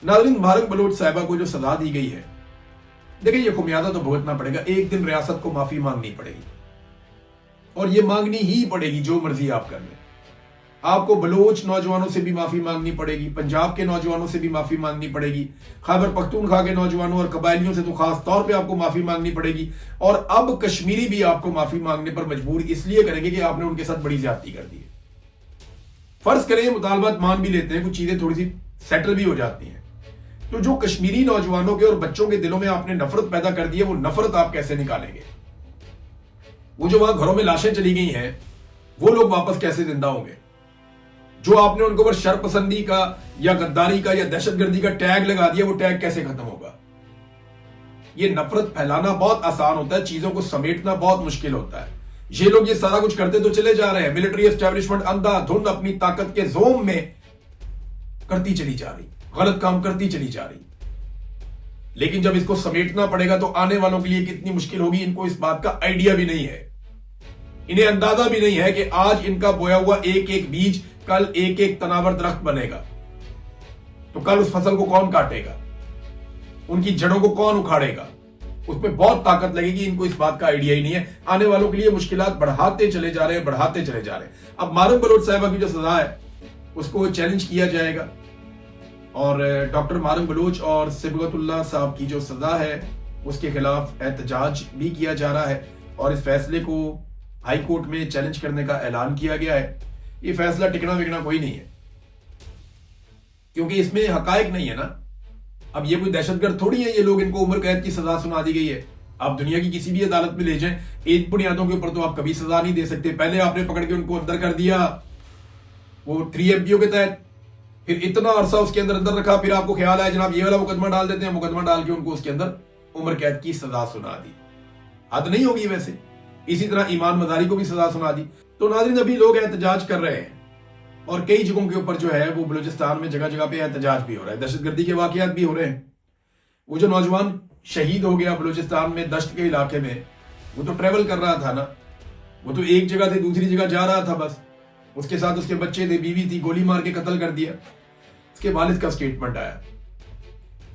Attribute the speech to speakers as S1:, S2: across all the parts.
S1: नाज़रीन, मुबारक बलोच साहिबा को जो सजा दी गई है, देखिए ये खुमियाजा तो भुगतना पड़ेगा। एक दिन रियासत को माफी मांगनी पड़ेगी और ये मांगनी ही पड़ेगी, जो मर्जी आप कर लें। आपको बलोच नौजवानों से भी माफी मांगनी पड़ेगी, पंजाब के नौजवानों से भी माफी मांगनी पड़ेगी, खैबर पख्तूनख्वा के नौजवानों और कबायलियों से तो खास तौर पे आपको माफी मांगनी पड़ेगी। और अब कश्मीरी भी आपको माफी मांगने पर मजबूर इसलिए करेंगे कि आपने उनके साथ बड़ी ज्यादती कर दी है। फर्ज करें मुतालबात मान भी लेते हैं, कुछ चीजें थोड़ी सी सेटल भी हो जाती हैं, तो जो कश्मीरी नौजवानों के और बच्चों के दिलों में आपने नफरत पैदा कर दी है, वो नफरत आप कैसे निकालेंगे? वो जो वहां घरों में लाशें चली गई हैं, वो लोग वापस कैसे जिंदा होंगे? जो आपने उनके ऊपर शरपसंदी का या गद्दारी का या दहशतगर्दी का टैग लगा दिया, वो टैग कैसे खत्म होगा? ये नफरत फैलाना बहुत आसान होता है, चीजों को समेटना बहुत मुश्किल होता है। ये लोग ये सारा कुछ करते तो चले जा रहे हैं। मिलिट्री एस्टेब्लिशमेंट अंधाधुंध अपनी ताकत के जोम में करती चली जा रही, गलत काम करती चली जा रही, लेकिन जब इसको समेटना पड़ेगा तो आने वालों के लिए कितनी मुश्किल होगी, इनको इस बात का आइडिया भी नहीं है। इन्हें अंदाजा भी नहीं है कि आज इनका बोया हुआ एक एक बीज कल एक एक तनावर दरख्त बनेगा, तो कल उस फसल को कौन काटेगा, उनकी जड़ों को कौन उखाड़ेगा? उसमें बहुत ताकत लगेगी। इनको इस बात का आइडिया ही नहीं है। आने वालों के लिए मुश्किलात बढ़ाते चले जा रहे हैं, बढ़ाते चले जा रहे हैं। अब मुबारक बलोच साहिबा की जो सजा है उसको चैलेंज किया जाएगा और डॉक्टर मुबारक बलोच और सिबगतुल्लाह साहब की जो सजा है उसके खिलाफ एहतजाज भी किया जा रहा है और इस फैसले को हाई कोर्ट में चैलेंज करने का ऐलान किया गया है। ये फैसला टिकना विकना कोई नहीं है, क्योंकि इसमें हकायक नहीं है ना। अब ये कोई दहशतगर्द थोड़ी है, ये लोग, इनको उम्र कैद की सजा सुना दी गई है। आप दुनिया की किसी भी अदालत में ले जाएं, इन बुनियादों के ऊपर तो आप कभी सजा नहीं दे सकते। पहले आपने पकड़ के उनको अंदर कर दिया वो 3MPO के तहत, फिर इतना अरसा उसके अंदर अंदर रखा, फिर आपको ख्याल आया जनाब ये वाला मुकदमा डाल देते हैं, मुकदमा डाल के उनको उसके अंदर उम्र कैद की सजा सुना दी। हद नहीं होगी वैसे? इसी तरह ईमान मजारी को भी सजा सुना दी। तो नाज़रीन, अभी लोग एहतजाज कर रहे हैं और कई जगहों के ऊपर जो है वो बलूचिस्तान में जगह जगह पे एहतजाज भी हो रहा है, दहशतगर्दी के वाकयात भी हो रहे हैं। वो जो नौजवान शहीद हो गया बलूचिस्तान में दश्त के इलाके में, वो तो ट्रेवल कर रहा था ना, वो तो एक जगह से दूसरी जगह जा रहा था बस। उसके साथ उसके बच्चे थे, बीवी थी, गोली मार के कत्ल कर दिया। उसके वालिद का स्टेटमेंट आया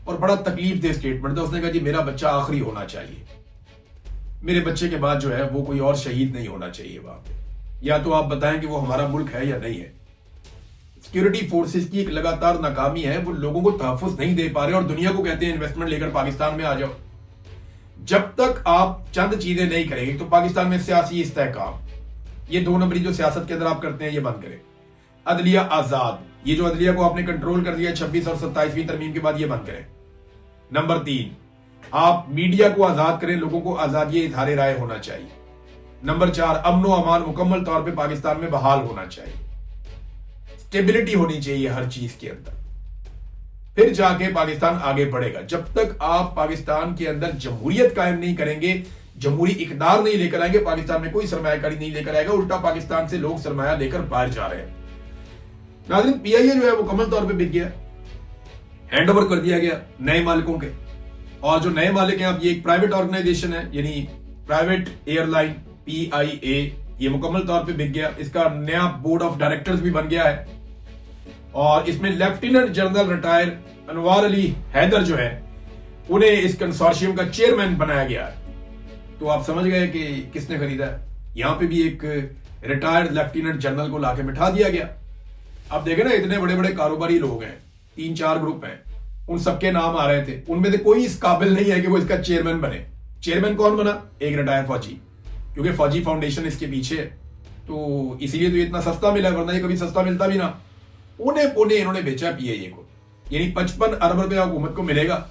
S1: और बड़ा तकलीफ दे स्टेटमेंट था। उसने कहा जी मेरा बच्चा आखिरी होना चाहिए, मेरे बच्चे के बाद जो है वो कोई और शहीद नहीं होना चाहिए वहां पे। या तो आप बताएं कि वो हमारा मुल्क है या नहीं है। सिक्योरिटी फोर्सेस की एक लगातार नाकामी है, वो लोगों को तहफ़्फ़ुज़ नहीं दे पा रहे और दुनिया को कहते हैं इन्वेस्टमेंट लेकर पाकिस्तान में आ जाओ। जब तक आप चंद चीजें नहीं करेंगे तो पाकिस्तान में सियासी इस्तेहकाम, ये 2 नंबरी जो सियासत के अंदर आप करते हैं, ये बंद करें। अदलिया आजाद, ये जो अदलिया को आपने कंट्रोल कर लिया 26 और 27वीं तरमीम के बाद, ये बंद करें। नंबर 3, आप मीडिया को आजाद करें, लोगों को आजादी इज़हार राय होना चाहिए। नंबर 4, अमन व अमान मुकम्मल तौर पे पाकिस्तान में बहाल होना चाहिए, स्टेबिलिटी होनी चाहिए हर चीज के अंदर, फिर जाके पाकिस्तान आगे बढ़ेगा। जब तक आप पाकिस्तान के अंदर जमहूरियत कायम नहीं करेंगे, जमहूरी इकदार नहीं लेकर आएंगे, पाकिस्तान में कोई सरमायाकारी नहीं लेकर आएगा, उल्टा पाकिस्तान से लोग सरमाया लेकर बाहर जा रहे हैं। नाज़रीन, PIA जो है वो मुकम्मल तौर पे बिक गया, हैंड ओवर कर दिया गया नए मालिकों के। और जो नए मालिक हैं, अब ये एक प्राइवेट ऑर्गेनाइजेशन है, यानी प्राइवेट एयरलाइन PIA, ये मुकम्मल तौर पे बिक गया। इसका नया बोर्ड ऑफ डायरेक्टर्स भी बन गया है और इसमें लेफ्टिनेंट जनरल रिटायर अनवार अली हैदर जो है, उन्हें इस कंसोर्शियम का चेयरमैन बनाया गया है। तो आप समझ गए कि किसने खरीदा है। यहां पे भी एक रिटायर्ड लेफ्टिनेंट जनरल को लाके बिठा दिया गया। अब देखें ना, इतने बड़े बड़े कारोबारी लोग हैं, 3-4 ग्रुप हैं, उन सबके नाम आ रहे थे, उनमें से कोई इस काबिल नहीं है कि वो इसका चेयरमैन बने। चेयरमैन कौन बना? एक रिटायर्ड फौजी, क्योंकि फौजी फाउंडेशन इसके पीछे है, तो इसीलिए तो इतना सस्ता मिला, वरना ये कभी सस्ता मिलता भी ना। उन्हें पुणे इन्होंने बेचा PIA को, यानी 55 अरब रुपया हुकूमत को मिलेगा।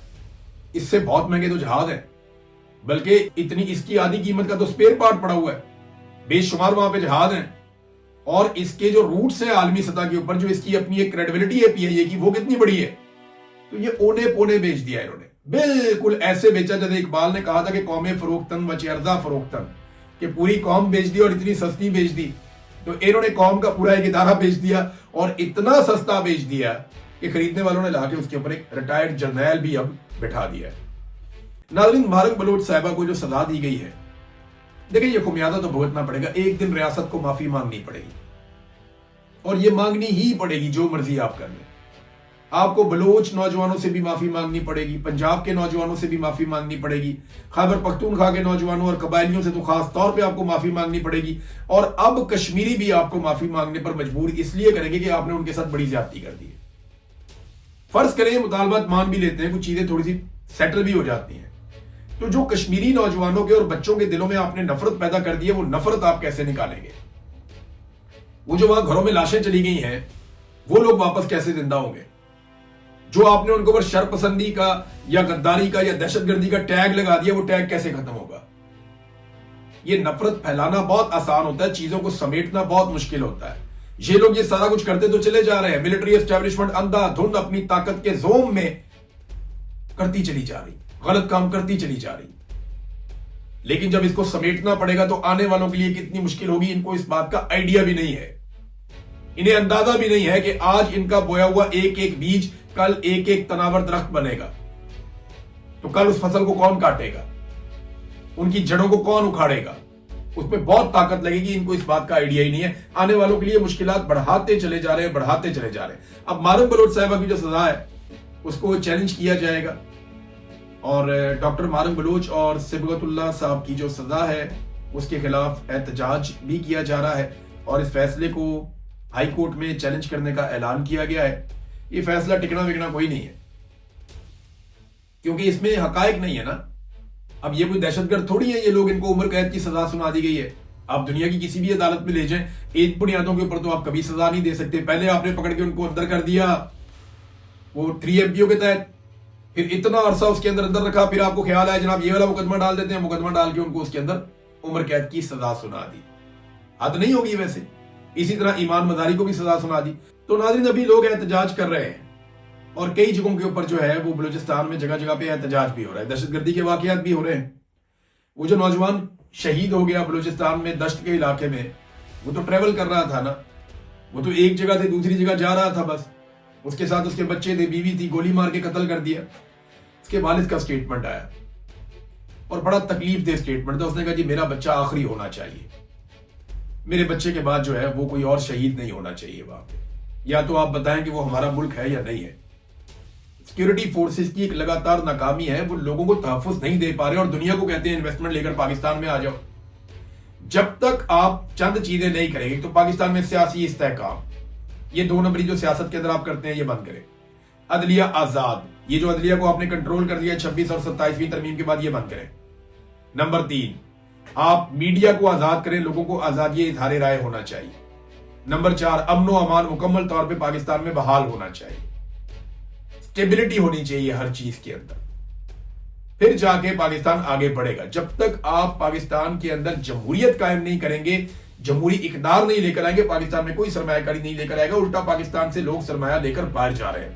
S1: इससे बहुत महंगे तो जहाज है, बल्कि इतनी इसकी आधी कीमत का तो स्पेयर पार्ट पड़ा हुआ है, बेशुमार वहां पे जहाज हैं। और इसके जो रूट्स हैं आलमी सतह के ऊपर, जो इसकी अपनी एक क्रेडिबिलिटी है PIA की, वो कितनी बड़ी है। तो ये ओने पोने बेच दिया इन्होंने, बिल्कुल ऐसे बेचा जैसे इकबाल ने कहा था कि कौमे फरोख्तन व चर्जा फरोख्तन, कि पूरी कौम बेच दी और इतनी सस्ती बेच दी। तो इन्होंने कौम का पूरा एक इदारा बेच दिया और इतना सस्ता बेच दिया कि खरीदने वालों ने लाके उसके ऊपर एक रिटायर्ड जर्नैल भी अब बिठा दिया है। नाज़रीन, मुबारक बलोच साहिबा को जो सजा दी गई है, देखिए ये खुमियाजा तो भुगतना पड़ेगा। एक दिन रियासत को माफी मांगनी पड़ेगी और ये मांगनी ही पड़ेगी, जो मर्जी आप कर लें। آپ کو بلوچ نوجوانوں سے بھی معافی مانگنی پڑے گی، پنجاب کے نوجوانوں سے بھی معافی مانگنی پڑے گی، خیبر پختونخوا کے نوجوانوں اور قبائلیوں سے تو خاص طور پہ آپ کو معافی مانگنی پڑے گی، اور اب کشمیری بھی آپ کو معافی مانگنے پر مجبور اس لیے کریں گے کہ آپ نے ان کے ساتھ بڑی زیادتی کر دی ہے۔ فرض کریں یہ مطالبات مان بھی لیتے ہیں، کچھ چیزیں تھوڑی سی سیٹل بھی ہو جاتی ہیں، تو جو کشمیری نوجوانوں کے اور بچوں کے دلوں میں آپ نے نفرت پیدا کر دی ہے، وہ نفرت آپ کیسے نکالیں گے؟ وہ جو وہاں گھروں میں لاشیں چلی گئی ہیں، وہ لوگ واپس کیسے زندہ ہوں گے؟ جو آپ نے ان کے اوپر شر پسندی کا یا غداری کا یا دہشت گردی کا ٹیگ لگا دیا، وہ ٹیگ کیسے ختم ہوگا؟ یہ نفرت پھیلانا بہت آسان ہوتا ہے، چیزوں کو سمیٹنا بہت مشکل ہوتا ہے۔ یہ لوگ یہ سارا کچھ کرتے تو چلے جا رہے ہیں، ملٹری اسٹیبلشمنٹ اندھا دھند اپنی طاقت کے زوم میں کرتی چلی جا رہی، غلط کام کرتی چلی جا رہی، لیکن جب اس کو سمیٹنا پڑے گا تو آنے والوں کے لیے کتنی مشکل ہوگی، ان کو اس بات کا آئیڈیا بھی نہیں ہے، انہیں اندازہ بھی نہیں ہے کہ آج ان کا بویا ہوا ایک ایک بیج کل ایک ایک تناور درخت بنے گا، تو کل اس فصل کو کون کاٹے گا، ان کی جڑوں کو کون اکھاڑے گا، اس میں بہت طاقت لگے گی، ان کو اس بات کا آئیڈیا ہی نہیں ہے۔ آنے والوں کے لیے مشکلات بڑھاتے چلے جا رہے ہیں۔ اب مارم بلوچ صاحبہ کی جو سزا ہے اس کو چیلنج کیا جائے گا، اور ڈاکٹر مارم بلوچ اور صبغت اللہ صاحب کی جو سزا ہے اس کے خلاف احتجاج بھی کیا جا رہا ہے، اور اس فیصلے کو ہائی کورٹ میں چیلنج کرنے کا اعلان کیا گیا ہے۔ یہ فیصلہ ٹکنا وکنا کوئی نہیں ہے، کیونکہ اس میں حقائق نہیں ہے نا۔ اب یہ کوئی دہشت گرد تھوڑی ہے، یہ لوگ ان کو عمر قید کی سزا سنا دی گئی ہے۔ آپ دنیا کی کسی بھی عدالت میں لے جائیں، ایک بنیادوں کے اوپر تو آپ کبھی سزا نہیں دے سکتے۔ پہلے آپ نے پکڑ کے ان کو اندر کر دیا وہ 3 MPO کے تحت، پھر اتنا عرصہ اس کے اندر رکھا، پھر آپ کو خیال آیا جناب یہ والا مقدمہ ڈال دیتے ہیں، مقدمہ ڈال کے ان کو اس کے اندر عمر قید کی سزا سنا دی۔ حد نہیں ہوگی ویسے؟ اسی طرح ایمان مزاری کو بھی سزا سنا دی۔ تو ناظرین ابھی لوگ احتجاج کر رہے ہیں، اور کئی جگہوں کے اوپر جو ہے وہ بلوچستان میں جگہ جگہ پہ احتجاج بھی ہو رہا ہے، دہشت گردی کے واقعات بھی ہو رہے ہیں۔ وہ جو نوجوان شہید ہو گیا بلوچستان میں دشت کے علاقے میں، وہ تو ٹریول کر رہا تھا نا، وہ تو ایک جگہ سے دوسری جگہ جا رہا تھا، بس اس کے ساتھ اس کے بچے تھے، بیوی تھی، گولی مار کے قتل کر دیا۔ اس کے والد کا سٹیٹمنٹ آیا، اور بڑا تکلیف دہ سٹیٹمنٹ تھا۔ اس نے کہا جی میرا بچہ آخری ہونا چاہیے، میرے بچے کے بعد جو ہے وہ کوئی اور شہید نہیں ہونا چاہیے وہاں پہ، یا تو آپ بتائیں کہ وہ ہمارا ملک ہے یا نہیں ہے۔ سیکیورٹی فورسز کی ایک لگاتار ناکامی ہے، وہ لوگوں کو تحفظ نہیں دے پا رہے، اور دنیا کو کہتے ہیں انویسٹمنٹ لے کر پاکستان میں آ جاؤ۔ جب تک آپ چند چیزیں نہیں کریں گے تو پاکستان میں سیاسی استحکام، یہ 2 نمبری جو سیاست کے اندر آپ کرتے ہیں یہ بند کریں۔ عدلیہ آزاد، یہ جو عدلیہ کو آپ نے کنٹرول کر دیا 26 اور 27ویں ترمیم کے بعد، یہ بند کریں۔ نمبر 3، آپ میڈیا کو آزاد کریں، لوگوں کو آزادی اظہار رائے ہونا چاہیے۔ نمبر 4، امن و امان مکمل طور پہ پاکستان میں بحال ہونا چاہیے، اسٹیبلٹی ہونی چاہیے ہر چیز کے اندر، پھر جا کے پاکستان آگے بڑھے گا۔ جب تک آپ پاکستان کے اندر جمہوریت قائم نہیں کریں گے، جمہوری اقدار نہیں لے کر آئیں گے، پاکستان میں کوئی سرمایہ کاری نہیں لے کر آئے گا، الٹا پاکستان سے لوگ سرمایہ لے کر باہر جا رہے ہیں۔